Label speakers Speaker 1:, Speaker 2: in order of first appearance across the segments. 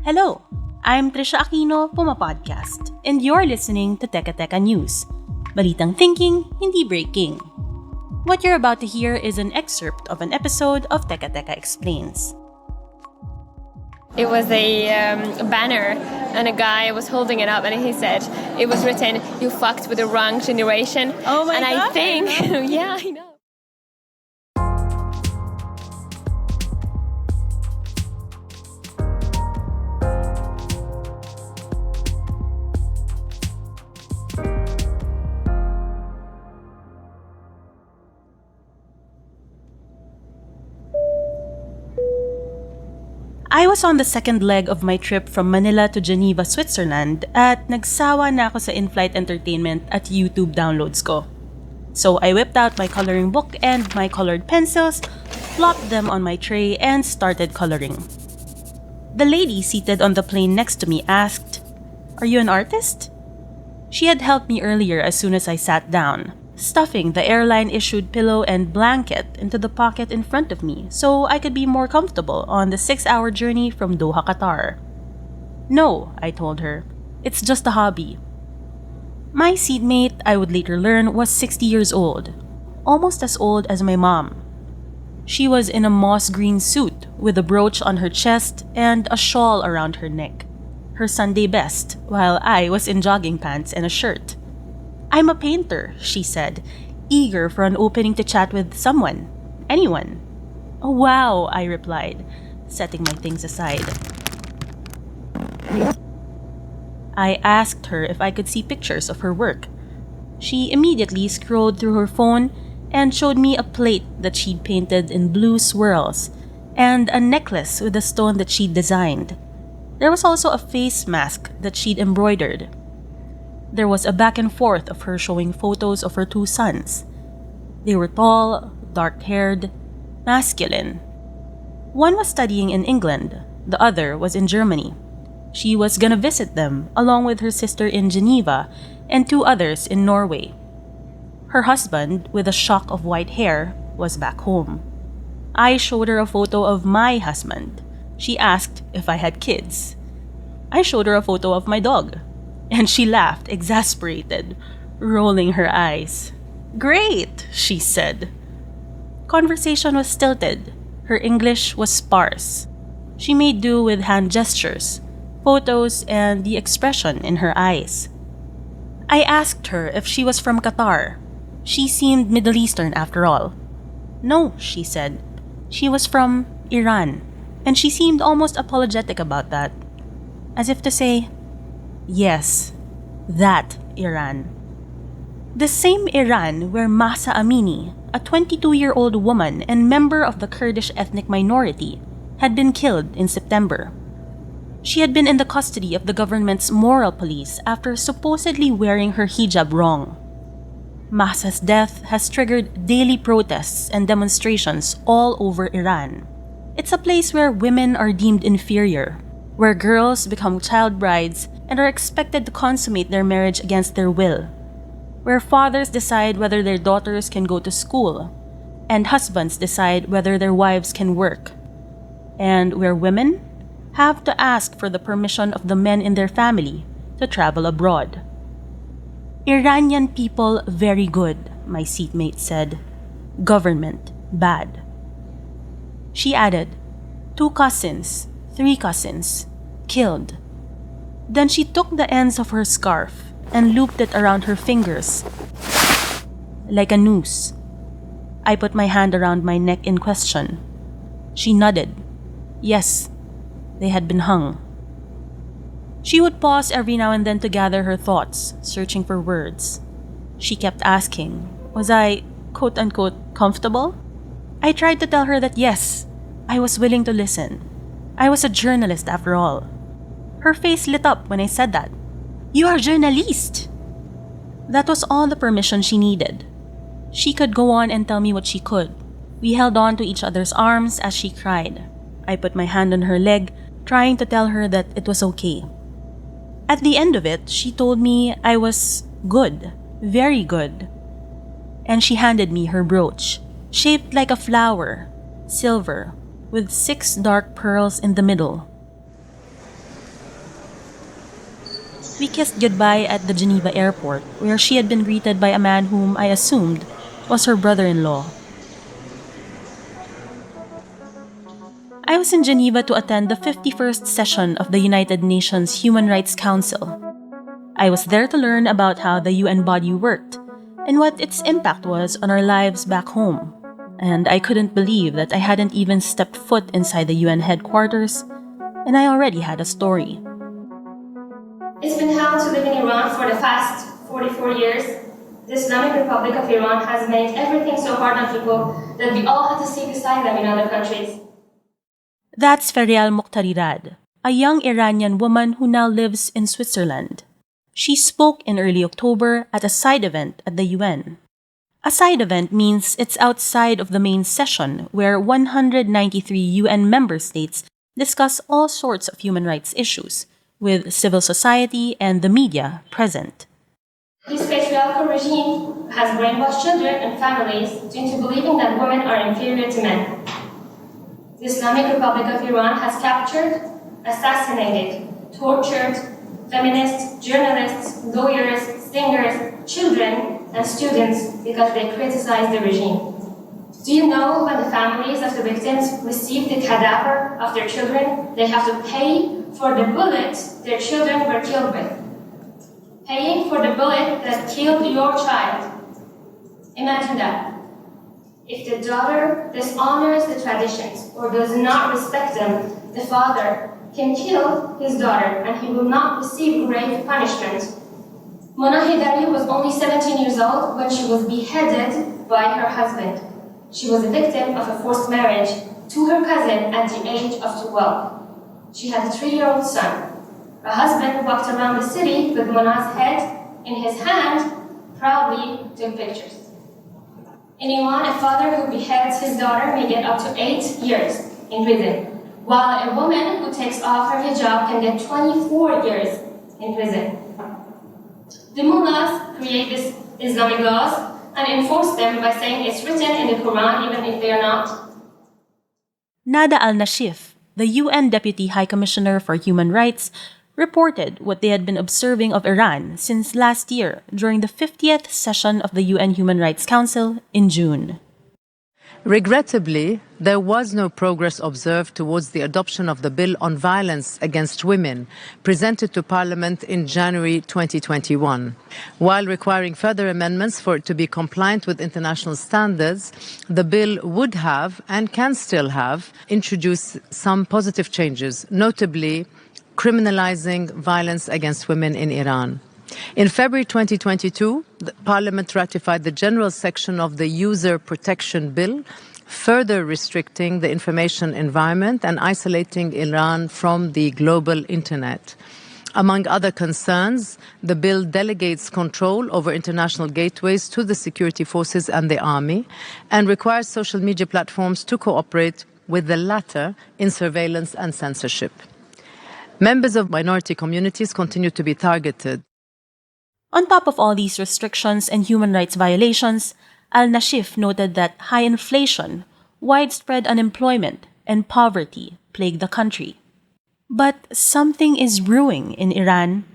Speaker 1: Hello, I'm Trisha Aquino, PumaPodcast, and you're listening to Teka Teka News. Balitang thinking, hindi breaking. What you're about to hear is an excerpt of an episode of Teka Teka Explains.
Speaker 2: It was a banner, and a guy was holding it up, and he said, it was written, "You fucked with the wrong generation."
Speaker 1: Oh my
Speaker 2: God! And I think,
Speaker 1: I
Speaker 2: know.
Speaker 1: I was on the second leg of my trip from Manila to Geneva, Switzerland at nagsawa na ako sa in-flight entertainment at YouTube downloads ko. So I whipped out my coloring book and my colored pencils, plopped them on my tray, and started coloring. The lady seated on the plane next to me asked, "Are you an artist?" She had helped me earlier as soon as I sat down, stuffing the airline-issued pillow and blanket into the pocket in front of me so I could be more comfortable on the 6-hour journey from Doha, Qatar. "No," I told her. "It's just a hobby." My seatmate, I would later learn, was 60 years old, almost as old as my mom. She was in a moss green suit with a brooch on her chest and a shawl around her neck, her Sunday best, while I was in jogging pants and a shirt. "I'm a painter," she said, eager for an opening to chat with someone, anyone. "Oh, wow," I replied, setting my things aside. I asked her if I could see pictures of her work. She immediately scrolled through her phone and showed me a plate that she'd painted in blue swirls and a necklace with a stone that she'd designed. There was also a face mask that she'd embroidered. There was a back and forth of her showing photos of her 2 sons. They were tall, dark-haired, masculine. One was studying in England, the other was in Germany. She was gonna visit them, along with her sister in Geneva and 2 others in Norway. Her husband, with a shock of white hair, was back home. I showed her a photo of my husband. She asked if I had kids. I showed her a photo of my dog. And she laughed, exasperated, rolling her eyes. "Great," she said. Conversation was stilted. Her English was sparse. She made do with hand gestures, photos, and the expression in her eyes. I asked her if she was from Qatar. She seemed Middle Eastern after all. "No," she said. She was from Iran, and she seemed almost apologetic about that, as if to say, "Yes, that Iran." The same Iran where Mahsa Amini, a 22-year-old woman and member of the Kurdish ethnic minority, had been killed in September. She had been in the custody of the government's moral police after supposedly wearing her hijab wrong. Mahsa's death has triggered daily protests and demonstrations all over Iran. It's a place where women are deemed inferior, where girls become child brides and are expected to consummate their marriage against their will, where fathers decide whether their daughters can go to school, and husbands decide whether their wives can work, and where women have to ask for the permission of the men in their family to travel abroad. "Iranian people very good," my seatmate said. "Government bad." She added, 2 cousins, 3 cousins, killed. Then she took the ends of her scarf and looped it around her fingers, like a noose. I put my hand around my neck in question. She nodded. Yes, they had been hung. She would pause every now and then to gather her thoughts, searching for words. She kept asking, was I, quote-unquote, comfortable? I tried to tell her that yes, I was willing to listen. I was a journalist after all. Her face lit up when I said that. "You are a journalist!" That was all the permission she needed. She could go on and tell me what she could. We held on to each other's arms as she cried. I put my hand on her leg, trying to tell her that it was okay. At the end of it, she told me I was good, very good. And she handed me her brooch, shaped like a flower, silver, with 6 dark pearls in the middle. We kissed goodbye at the Geneva airport, where she had been greeted by a man whom I assumed was her brother-in-law. I was in Geneva to attend the 51st session of the United Nations Human Rights Council. I was there to learn about how the UN body worked and what its impact was on our lives back home. And I couldn't believe that I hadn't even stepped foot inside the UN headquarters, and I already had a story.
Speaker 2: It's been hell to live in Iran for the past 44 years. The Islamic Republic of Iran has made everything so hard on people that we all had to see beside them in other countries.
Speaker 1: That's Ferial Mukhtarirad, a young Iranian woman who now lives in Switzerland. She spoke in early October at a side event at the UN. A side event means it's outside of the main session where 193 UN member states discuss all sorts of human rights issues, with civil society and the media present.
Speaker 2: This patriarchal regime has brainwashed children and families into believing that women are inferior to men. The Islamic Republic of Iran has captured, assassinated, tortured feminists, journalists, lawyers, singers, children, and students because they criticize the regime. Do you know when the families of the victims receive the cadaver of their children, they have to pay for the bullet their children were killed with? Paying for the bullet that killed your child. Imagine that. If the daughter dishonors the traditions or does not respect them, the father can kill his daughter and he will not receive grave punishment. Mona Hidari was only 17 years old when she was beheaded by her husband. She was a victim of a forced marriage to her cousin at the age of 12. She had a 3-year-old son. Her husband walked around the city with Mona's head in his hand, proudly took pictures. In Iran, a father who beheads his daughter may get up to 8 years in prison, while a woman who takes off her hijab can get 24 years in prison. The mullahs create these Islamic laws and enforce them by saying it's written in the Quran even if they are not.
Speaker 1: Nada al-Nashif, the UN Deputy High Commissioner for Human Rights, reported what they had been observing of Iran since last year during the 50th session of the UN Human Rights Council in June.
Speaker 3: Regrettably, there was no progress observed towards the adoption of the bill on violence against women, presented to Parliament in January 2021. While requiring further amendments for it to be compliant with international standards, the bill would have, and can still have, introduced some positive changes, notably criminalizing violence against women in Iran. In February 2022, the Parliament ratified the general section of the User Protection Bill, further restricting the information environment and isolating Iran from the global internet. Among other concerns, the bill delegates control over international gateways to the security forces and the army, and requires social media platforms to cooperate with the latter in surveillance and censorship. Members of minority communities continue to be targeted.
Speaker 1: On top of all these restrictions and human rights violations, al-Nashif noted that high inflation, widespread unemployment, and poverty plague the country. But something is brewing in Iran.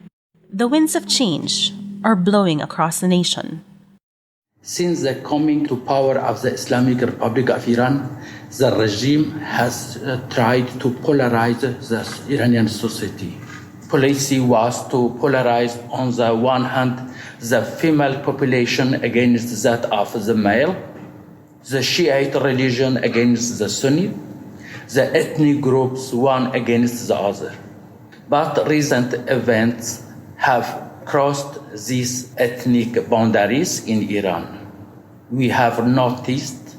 Speaker 1: The winds of change are blowing across the nation.
Speaker 4: Since the coming to power of the Islamic Republic of Iran, the regime has tried to polarize the Iranian society. Policy was to polarize, on the one hand, the female population against that of the male, the Shiite religion against the Sunni, the ethnic groups one against the other. But recent events have crossed these ethnic boundaries in Iran. We have noticed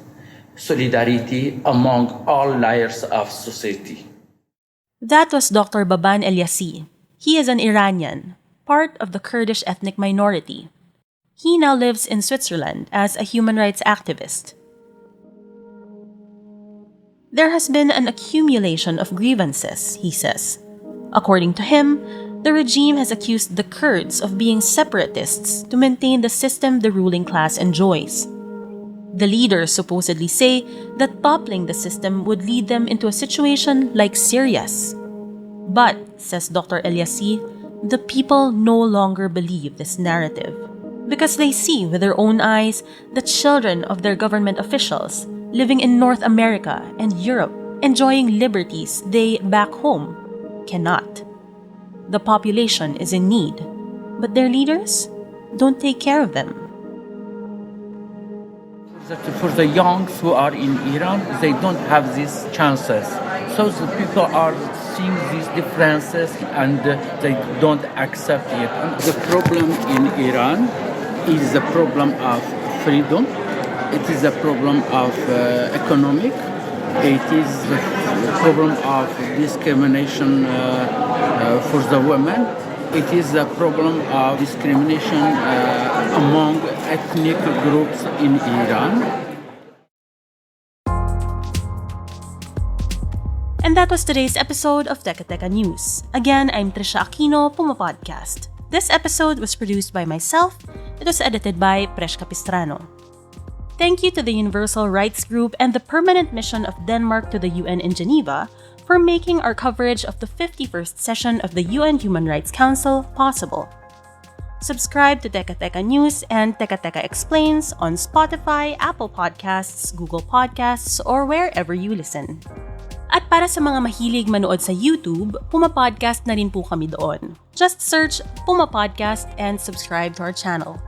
Speaker 4: solidarity among all layers of society.
Speaker 1: That was Dr. Baban Elyasi. He is an Iranian, part of the Kurdish ethnic minority. He now lives in Switzerland as a human rights activist. There has been an accumulation of grievances, he says. According to him, the regime has accused the Kurds of being separatists to maintain the system the ruling class enjoys. The leaders supposedly say that toppling the system would lead them into a situation like Syria's. But, says Dr. Elyasi, the people no longer believe this narrative because they see with their own eyes the children of their government officials living in North America and Europe enjoying liberties they back home cannot. The population is in need, but their leaders don't take care of them.
Speaker 4: For the young who are in Iran, they don't have these chances. So the people are seeing these differences and they don't accept it. And the problem in Iran is the problem of freedom. It is a problem of economic. It is the problem of discrimination for the women. It is a problem of discrimination among ethnic groups in Iran.
Speaker 1: And that was today's episode of Teka Teka News. Again, I'm Trisha Aquino, PumaPodcast. This episode was produced by myself. It was edited by Presh Capistrano. Thank you to the Universal Rights Group and the Permanent Mission of Denmark to the UN in Geneva for making our coverage of the 51st session of the UN Human Rights Council possible. Subscribe to Teka Teka News and Teka Teka Explains on Spotify, Apple Podcasts, Google Podcasts, or wherever you listen. At para sa mga mahilig manood sa YouTube, PumaPodcast na rin po kami doon. Just search PumaPodcast and subscribe to our channel.